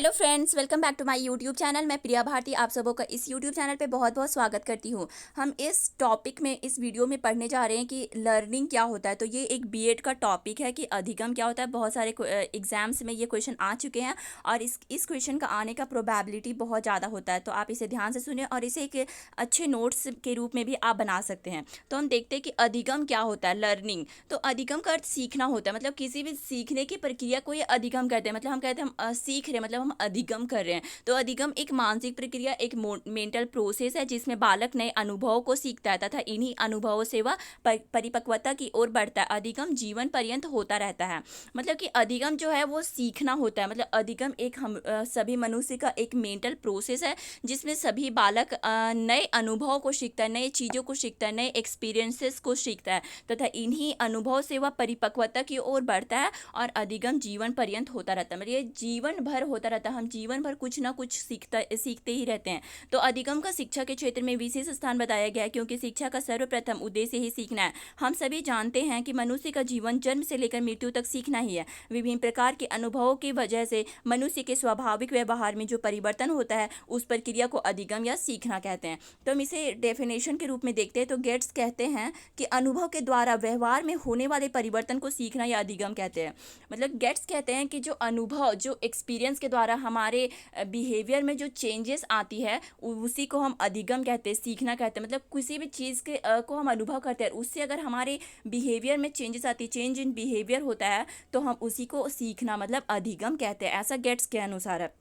Hello friends, welcome back to my YouTube channel. मैं प्रिया भारती आप सबों का इस यूट्यूब चैनल पे बहुत बहुत स्वागत करती हूँ। हम इस टॉपिक में इस वीडियो में पढ़ने जा रहे हैं कि लर्निंग क्या होता है। तो ये एक बीएड का टॉपिक है कि अधिगम क्या होता है। बहुत सारे एग्जाम्स में ये क्वेश्चन आ चुके हैं और इस क्वेश्चन का आने का प्रोबेबिलिटी बहुत ज़्यादा होता है। तो आप इसे ध्यान से सुनिए और इसे एक अच्छे नोट्स के रूप में भी आप बना सकते हैं। तो हम देखते हैं कि अधिगम क्या होता है। लर्निंग तो अधिगम का अर्थ सीखना होता है। मतलब किसी भी सीखने की प्रक्रिया को ये अधिगम कहते हैं। मतलब हम कहते हैं हम सीख रहे हैं, मतलब हम अधिगम कर रहे हैं। तो अधिगम एक मानसिक प्रक्रिया, एक मेंटल प्रोसेस है जिसमें बालक नए अनुभवों को सीखता है तथा इन्हीं अनुभवों से वह परिपक्वता की ओर बढ़ता है। अधिगम जीवन पर्यंत होता रहता है। मतलब कि अधिगम जो है वो सीखना होता है। मतलब अधिगम एक हम सभी मनुष्य का एक मेंटल प्रोसेस है जिसमें सभी बालक नए अनुभवों को सीखता है, नए चीज़ों को सीखता है, नए एक्सपीरियंसेस को सीखता है तथा इन्हीं अनुभव से वह परिपक्वता की ओर बढ़ता है। और अधिगम जीवन पर्यंत होता रहता है। मतलब ये जीवन भर होता रहता है। हम जीवन भर कुछ ना कुछ सीखते ही रहते हैं। तो अधिगम का शिक्षा के क्षेत्र में विशेष स्थान बताया गया है क्योंकि शिक्षा का सर्वप्रथम उद्देश्य ही सीखना है। हम सभी जानते हैं कि मनुष्य का जीवन जन्म से लेकर मृत्यु तक सीखना ही है। विभिन्न प्रकार के अनुभवों की वजह से मनुष्य के स्वाभाविक व्यवहार में जो परिवर्तन होता है उस प्रक्रिया को अधिगम या सीखना कहते हैं। तो हम इसे डेफिनेशन के रूप में देखते हैं। तो गेट्स कहते हैं कि अनुभव के द्वारा व्यवहार में होने वाले परिवर्तन को सीखना या अधिगम कहते हैं। मतलब गेट्स कहते हैं कि जो अनुभव, जो एक्सपीरियंस के द्वारा हमारे बिहेवियर में जो चेंजेस आती है उसी को हम अधिगम कहते हैं, सीखना कहते हैं। मतलब किसी भी चीज़ के को हम अनुभव करते हैं, उससे अगर हमारे बिहेवियर में चेंजेस आती है, चेंज इन बिहेवियर होता है, तो हम उसी को सीखना मतलब अधिगम कहते हैं। ऐसा गेट्स के अनुसार है।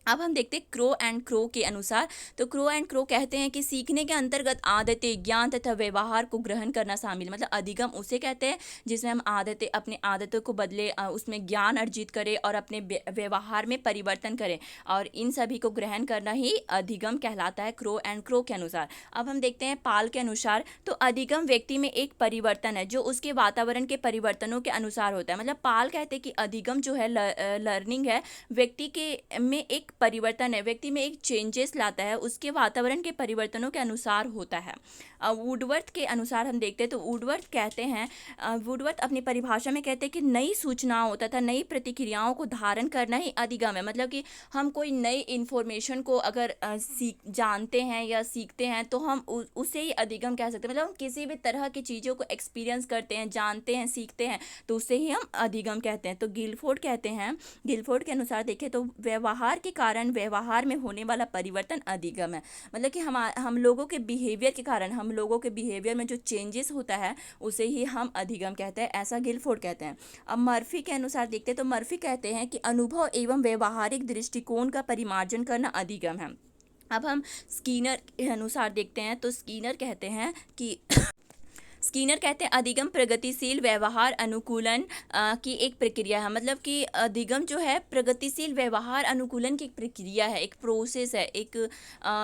अब हम देखते हैं क्रो एंड क्रो के अनुसार। तो क्रो एंड क्रो कहते हैं कि सीखने के अंतर्गत आदतें, ज्ञान तथा व्यवहार को ग्रहण करना शामिल। मतलब अधिगम उसे कहते हैं जिसमें हम आदतें, अपने आदतों को बदले, उसमें ज्ञान अर्जित करें और अपने व्यवहार में परिवर्तन करें, और इन सभी को ग्रहण करना ही अधिगम कहलाता है क्रो एंड क्रो के अनुसार। अब हम देखते हैं पाल के अनुसार। तो अधिगम व्यक्ति में एक परिवर्तन है जो उसके वातावरण के परिवर्तनों के अनुसार होता है। मतलब पाल कहते हैं कि अधिगम जो है, लर्निंग है, व्यक्ति के में एक परिवर्तन है, व्यक्ति में एक चेंजेस लाता है, उसके वातावरण के परिवर्तनों के अनुसार होता है। वुडवर्थ के अनुसार हम देखते हैं। तो वुडवर्थ कहते हैं, वुडवर्थ अपनी परिभाषा में कहते हैं कि नई सूचनाओं तथा नई प्रतिक्रियाओं को धारण करना ही अधिगम है। मतलब कि हम कोई नई इन्फॉर्मेशन को अगर जानते हैं या सीखते हैं तो हम उसे ही अधिगम कह सकते हैं। मतलब हम किसी भी तरह की चीज़ों को एक्सपीरियंस करते हैं, जानते हैं, सीखते हैं, तो उसे ही हम अधिगम कहते हैं। तो गिलफोर्ड कहते हैं, गिलफोर्ड के अनुसार देखें तो व्यवहार के कारण व्यवहार में होने वाला परिवर्तन अधिगम है। मतलब कि हम लोगों के बिहेवियर के कारण, हम लोगों के बिहेवियर में जो चेंजेस होता है उसे ही हम अधिगम कहते हैं। ऐसा गिलफोर्ड कहते हैं। अब मर्फी के अनुसार देखते हैं। तो मर्फी कहते हैं कि अनुभव एवं व्यवहारिक दृष्टिकोण का परिमार्जन करना अधिगम है। अब हम स्कीनर के अनुसार देखते हैं। तो स्कीनर कहते हैं कि स्कीनर कहते हैं अधिगम प्रगतिशील व्यवहार अनुकूलन की एक प्रक्रिया है। मतलब कि अधिगम जो है प्रगतिशील व्यवहार अनुकूलन की एक प्रक्रिया है, एक प्रोसेस है, एक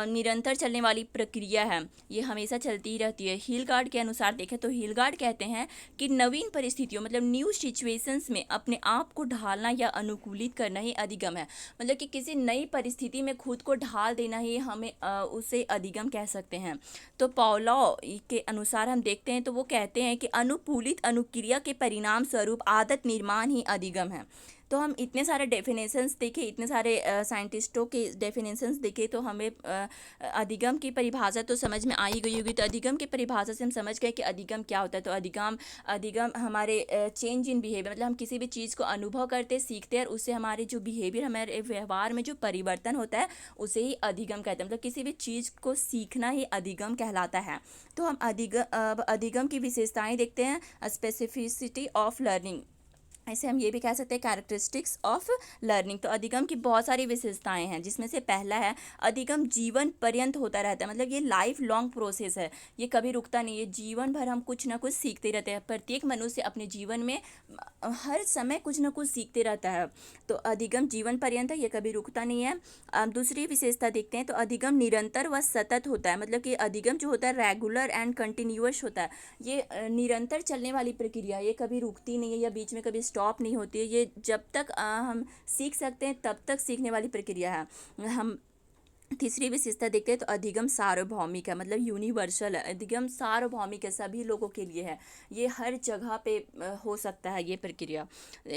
निरंतर चलने वाली प्रक्रिया है। ये हमेशा चलती ही रहती है। हिलगार्ड के अनुसार देखें तो हिलगार्ड कहते हैं कि नवीन परिस्थितियों, मतलब न्यू सिचुएशंस में अपने आप को ढालना या अनुकूलित करना ही अधिगम है। मतलब कि किसी नई परिस्थिति में खुद को ढाल देना ही हमें उसे अधिगम कह सकते हैं। तो पॉलो के अनुसार हम देखते हैं तो वो कहते हैं कि अनुकूलित अनुक्रिया के परिणाम स्वरूप आदत निर्माण ही अधिगम है। तो हम इतने सारे डेफिनेशंस देखे, इतने सारे साइंटिस्टों के डेफिनेशंस देखे, तो हमें अधिगम की परिभाषा तो समझ में आ ही गई होगी। तो अधिगम की परिभाषा से हम समझ गए कि अधिगम क्या होता है। तो अधिगम अधिगम हमारे चेंज इन बिहेवियर, मतलब हम किसी भी चीज़ को अनुभव करते, सीखते हैं और उससे हमारे जो बिहेवियर, हमारे व्यवहार में जो परिवर्तन होता है उसे ही अधिगम कहते हैं। मतलब किसी भी चीज़ को सीखना ही अधिगम कहलाता है। तो हम अधिगम की विशेषताएं देखते हैं। स्पेसिफिसिटी ऑफ लर्निंग, ऐसे हम ये भी कह सकते हैं कैरेक्टरिस्टिक्स ऑफ लर्निंग। तो अधिगम की बहुत सारी विशेषताएं हैं जिसमें से पहला है अधिगम जीवन पर्यंत होता रहता है। मतलब ये लाइफ लॉन्ग प्रोसेस है, ये कभी रुकता नहीं है। जीवन भर हम कुछ ना कुछ सीखते रहते हैं। प्रत्येक मनुष्य अपने जीवन में हर समय कुछ ना कुछ सीखते रहता है। तो अधिगम जीवन पर्यंत है, ये कभी रुकता नहीं है। दूसरी विशेषता देखते हैं। तो अधिगम निरंतर व सतत होता है। मतलब कि अधिगम जो होता है रेगुलर एंड कंटिन्यूअस होता है। ये निरंतर चलने वाली प्रक्रिया, ये कभी रुकती नहीं है या बीच में कभी स्टॉप नहीं होती है। ये जब तक हम सीख सकते हैं तब तक सीखने वाली प्रक्रिया है। हम तीसरी विशेषता देखते हैं तो अधिगम सार्वभौमिक है, मतलब यूनिवर्सल है। अधिगम सार्वभौमिक है, सभी लोगों के लिए है। ये हर जगह पे हो सकता है ये प्रक्रिया।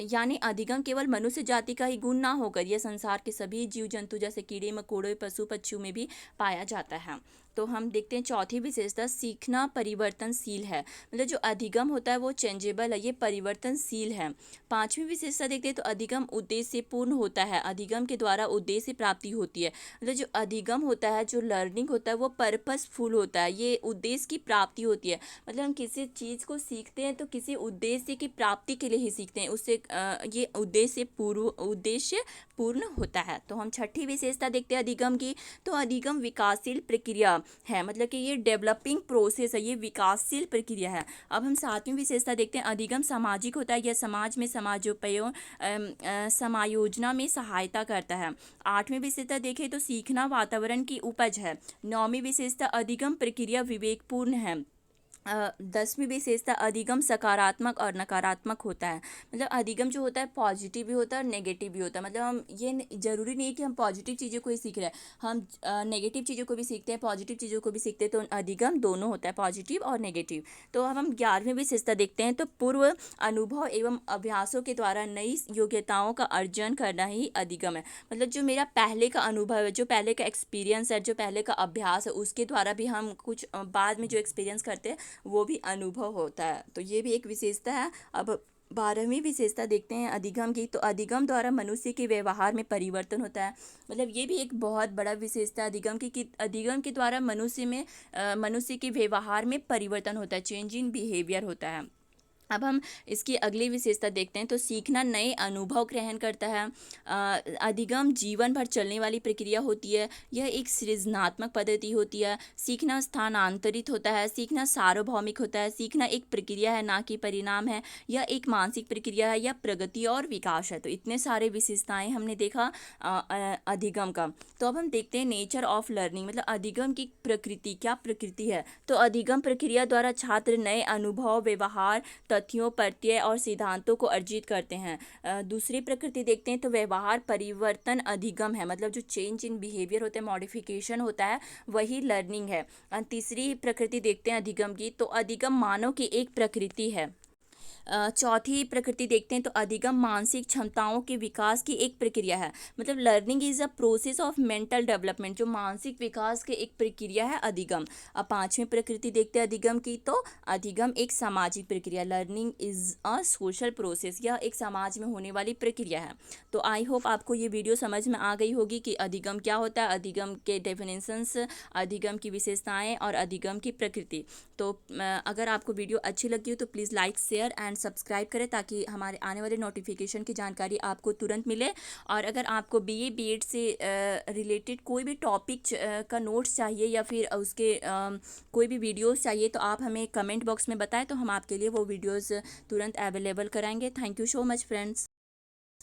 यानी अधिगम केवल मनुष्य जाति का ही गुण ना होकर यह संसार के सभी जीव जंतु जैसे कीड़े मकोड़े पशु पक्षियों में भी पाया जाता है। तो हम देखते हैं चौथी विशेषता, सीखना परिवर्तनशील है। मतलब जो अधिगम होता है वो चेंजेबल है, ये परिवर्तनशील है। पांचवी विशेषता देखते हैं तो अधिगम उद्देश्य पूर्ण होता है। अधिगम के द्वारा उद्देश्य प्राप्ति होती है। मतलब जो अधिगम होता है, जो लर्निंग होता है वो पर्पसफुल होता है, ये उद्देश्य की प्राप्ति होती है। मतलब हम किसी चीज़ को सीखते हैं तो किसी उद्देश्य की प्राप्ति के लिए ही सीखते हैं, उससे ये उद्देश्य पूर्ण होता है। तो हम छठी विशेषता देखते हैं अधिगम की। तो अधिगम विकासशील प्रक्रिया है, मतलब कि ये डेवलपिंग प्रोसेस है, ये विकासशील प्रक्रिया है। अब हम सातवीं विशेषता देखते हैं अधिगम सामाजिक होता है, यह समाज में समायोजना में सहायता करता है। आठवीं विशेषता देखें तो सीखना वातावरण की उपज है। नौवीं विशेषता अधिगम प्रक्रिया विवेकपूर्ण है। 10वीं विशेषता अधिगम सकारात्मक और नकारात्मक होता है। मतलब अधिगम जो होता है पॉजिटिव भी होता है और नेगेटिव भी होता है। मतलब हम जरूरी नहीं है कि हम पॉजिटिव चीज़ों को ही सीख रहे हैं, हम नेगेटिव चीज़ों को भी सीखते हैं, पॉजिटिव चीज़ों को भी सीखते हैं। तो अधिगम दोनों होता है, पॉजिटिव और नेगेटिव। तो अब हम 11वीं विशेषता देखते हैं तो पूर्व अनुभव एवं अभ्यासों के द्वारा नई योग्यताओं का अर्जन करना ही अधिगम है। मतलब जो मेरा पहले का अनुभव है, जो पहले का एक्सपीरियंस है, जो पहले का अभ्यास है, उसके द्वारा भी हम कुछ बाद में जो एक्सपीरियंस करते हैं वो भी अनुभव होता है। तो ये भी एक विशेषता है। अब 12वीं विशेषता देखते हैं अधिगम की। तो अधिगम द्वारा मनुष्य के व्यवहार में परिवर्तन होता है। मतलब ये भी एक बहुत बड़ा विशेषता है अधिगम की, कि अधिगम के द्वारा मनुष्य के व्यवहार में परिवर्तन होता है, चेंज इन बिहेवियर होता है। अब हम इसकी अगली विशेषता देखते हैं तो सीखना नए अनुभव ग्रहण करता है। अधिगम जीवन भर चलने वाली प्रक्रिया होती है, यह एक सृजनात्मक पद्धति होती है। सीखना स्थानांतरित होता है, सीखना सार्वभौमिक होता है, सीखना एक प्रक्रिया है ना कि परिणाम है। यह एक मानसिक प्रक्रिया है, यह प्रगति और विकास है। तो इतने सारे विशेषताएं हमने देखा अधिगम का। तो अब हम देखते हैं नेचर ऑफ लर्निंग, मतलब अधिगम की प्रकृति, क्या प्रकृति है। तो अधिगम प्रक्रिया द्वारा छात्र नए अनुभव व्यवहार तथ्यों प्रत्यय और सिद्धांतों को अर्जित करते हैं। दूसरी प्रकृति देखते हैं तो व्यवहार परिवर्तन अधिगम है, मतलब जो चेंज इन बिहेवियर होते हैं, मॉडिफिकेशन होता है, वही लर्निंग है। तीसरी प्रकृति देखते हैं अधिगम की। तो अधिगम मानव की एक प्रकृति है। चौथी प्रकृति देखते हैं तो अधिगम मानसिक क्षमताओं के विकास की एक प्रक्रिया है। मतलब learning is a process of mental development, जो मानसिक विकास की एक प्रक्रिया है अधिगम। अब पांचवी प्रकृति देखते हैं अधिगम की। तो अधिगम एक सामाजिक प्रक्रिया, learning is a social process, यह एक समाज में होने वाली प्रक्रिया है। तो आई होप आपको ये वीडियो समझ में आ गई होगी कि अधिगम क्या होता है, अधिगम के डेफिनेशंस, अधिगम की विशेषताएं और अधिगम की प्रकृति। तो अगर आपको वीडियो अच्छी लगी हो तो please like share and subscribe करें, ताकि हमारे आने वाले नोटिफिकेशन की जानकारी आपको तुरंत मिले। और अगर आपको बीए बीएड से रिलेटेड कोई भी टॉपिक का नोट्स चाहिए या फिर उसके कोई भी वीडियोस चाहिए तो आप हमें कमेंट बॉक्स में बताएं, तो हम आपके लिए वो वीडियोस तुरंत अवेलेबल कराएंगे। Thank you so much friends.